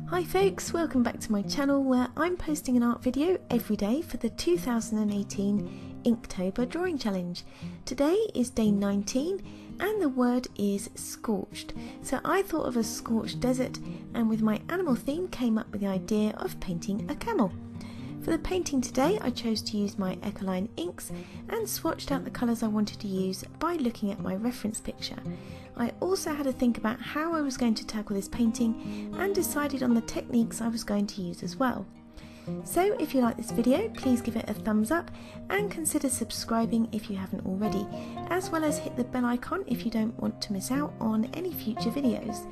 Hi folks, welcome back to my channel where I'm posting an art video every day for the 2018 Inktober drawing challenge. Today is day 19 and the word is scorched. So I thought of a scorched desert and with my animal theme came up with the idea of painting a camel. For the painting today I chose to use my Ecoline inks and swatched out the colours I wanted to use by looking at my reference picture. I also had to think about how I was going to tackle this painting and decided on the techniques I was going to use as well. So if you like this video, please give it a thumbs up and consider subscribing if you haven't already, as well as hit the bell icon if you don't want to miss out on any future videos.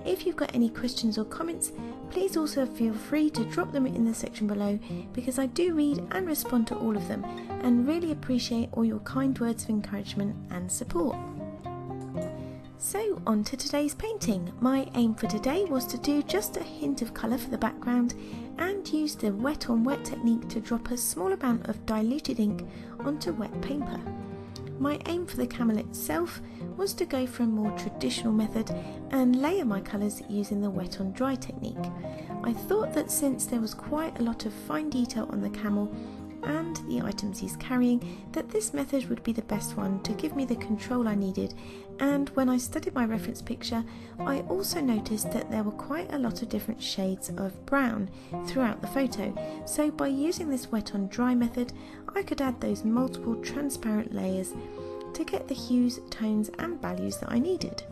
If you've got any questions or comments, please also feel free to drop them in the section below because I do read and respond to all of them and really appreciate all your kind words of encouragement and support. So on to today's painting. My aim for today was to do just a hint of colour for the background and use the wet on wet technique to drop a small amount of diluted ink onto wet paper. My aim for the camel itself was to go for a more traditional method and layer my colours using the wet on dry technique. I thought that since there was quite a lot of fine detail on the camel and the items he's carrying, that this method would be the best one to give me the control I needed. And when I studied my reference picture, I also noticed that there were quite a lot of different shades of brown throughout the photo. So by using this wet on dry method, I could add those multiple transparent layers to get the hues, tones and values that I needed.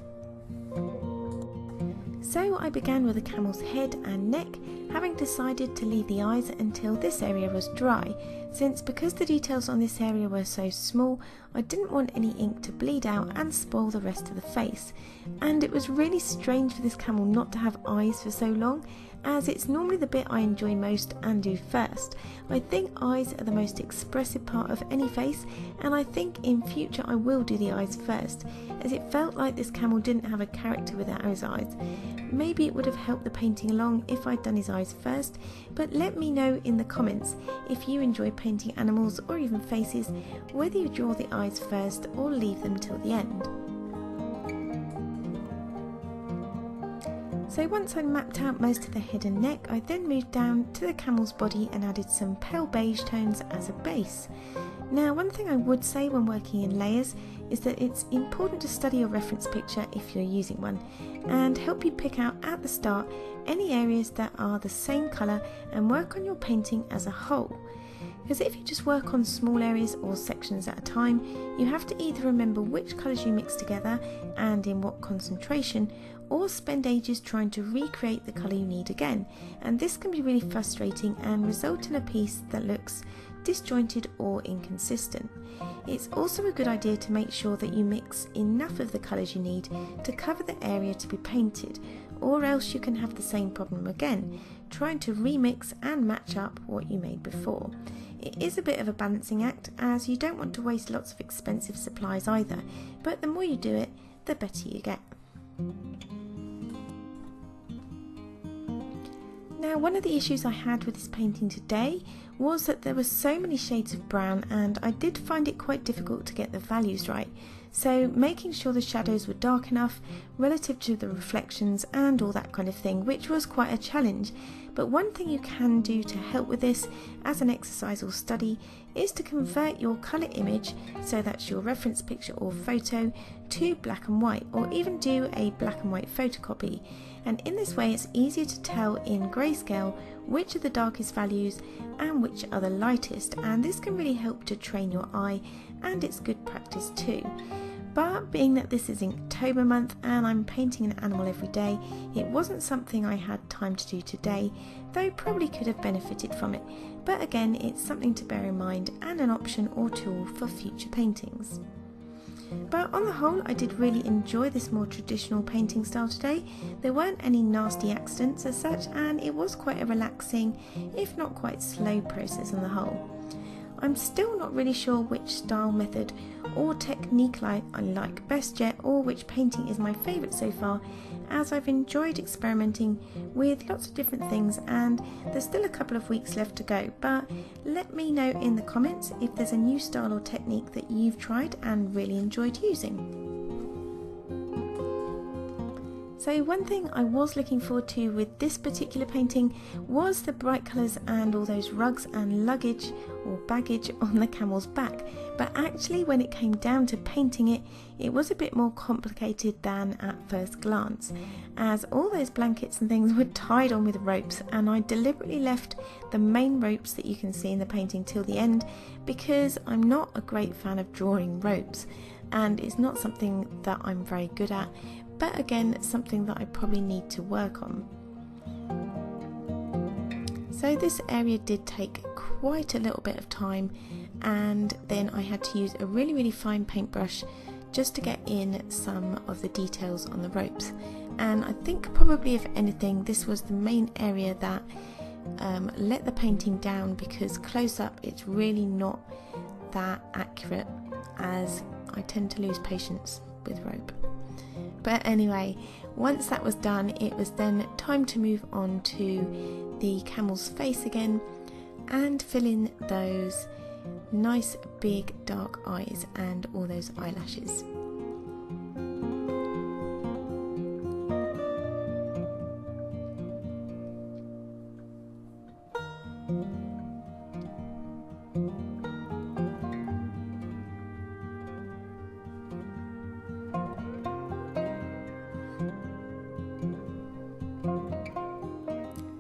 So I began with the camel's head and neck, having decided to leave the eyes until this area was dry, since because the details on this area were so small, I didn't want any ink to bleed out and spoil the rest of the face. And it was really strange for this camel not to have eyes for so long, as it's normally the bit I enjoy most and do first. I think eyes are the most expressive part of any face, and I think in future I will do the eyes first, as it felt like this camel didn't have a character without his eyes. Maybe it would have helped the painting along if I'd done his eyes first, but let me know in the comments if you enjoy painting animals or even faces, whether you draw the eyes first or leave them till the end. So once I mapped out most of the head and neck, I then moved down to the camel's body and added some pale beige tones as a base. Now, one thing I would say when working in layers is that it's important to study your reference picture if you're using one, and help you pick out at the start any areas that are the same colour and work on your painting as a whole. Because if you just work on small areas or sections at a time, you have to either remember which colours you mix together and in what concentration, or spend ages trying to recreate the colour you need again, and this can be really frustrating and result in a piece that looks disjointed or inconsistent. It's also a good idea to make sure that you mix enough of the colours you need to cover the area to be painted, or else you can have the same problem again, trying to remix and match up what you made before. It is a bit of a balancing act, as you don't want to waste lots of expensive supplies either, but the more you do it, the better you get. Now, one of the issues I had with this painting today was that there were so many shades of brown, and I did find it quite difficult to get the values right. So making sure the shadows were dark enough relative to the reflections and all that kind of thing, which was quite a challenge. But one thing you can do to help with this as an exercise or study is to convert your colour image, so that's your reference picture or photo, to black and white, or even do a black and white photocopy. And in this way it's easier to tell in grayscale which are the darkest values and which are the lightest, and this can really help to train your eye, and it's good practice too. But being that this is Inktober month and I'm painting an animal every day, it wasn't something I had time to do today, though probably could have benefited from it. But again, it's something to bear in mind and an option or tool for future paintings. But on the whole, I did really enjoy this more traditional painting style today. There weren't any nasty accidents as such, and it was quite a relaxing, if not quite slow process on the whole. I'm still not really sure which style, method or technique I like best yet, or which painting is my favourite so far, as I've enjoyed experimenting with lots of different things and there's still a couple of weeks left to go. But let me know in the comments if there's a new style or technique that you've tried and really enjoyed using. So one thing I was looking forward to with this particular painting was the bright colours and all those rugs and luggage or baggage on the camel's back, but actually when it came down to painting it, it was a bit more complicated than at first glance, as all those blankets and things were tied on with ropes, and I deliberately left the main ropes that you can see in the painting till the end because I'm not a great fan of drawing ropes and it's not something that I'm very good at, but again something that I probably need to work on. So this area did take quite a little bit of time, and then I had to use a really fine paintbrush just to get in some of the details on the ropes, and I think probably if anything this was the main area that let the painting down, because close up it's really not that accurate, as I tend to lose patience with rope. But anyway, once that was done, it was then time to move on to the camel's face again and fill in those nice big dark eyes and all those eyelashes.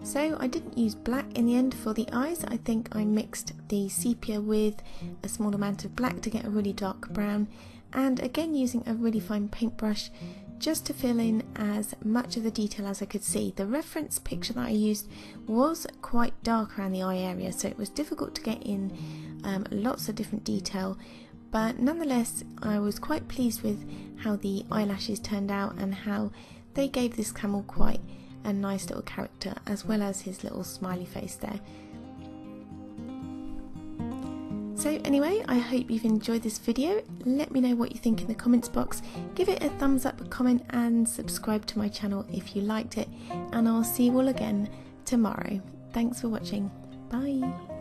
So I didn't use black in the end for the eyes. I think I mixed the sepia with a small amount of black to get a really dark brown, and again using a really fine paintbrush just to fill in as much of the detail as I could see. The reference picture that I used was quite dark around the eye area, so it was difficult to get in lots of different detail, but nonetheless I was quite pleased with how the eyelashes turned out and how they gave this camel quite a nice little character, as well as his little smiley face there. So anyway, I hope you've enjoyed this video. Let me know what you think in the comments box. Give it a thumbs up, a comment, and subscribe to my channel if you liked it, and I'll see you all again tomorrow. Thanks for watching. Bye.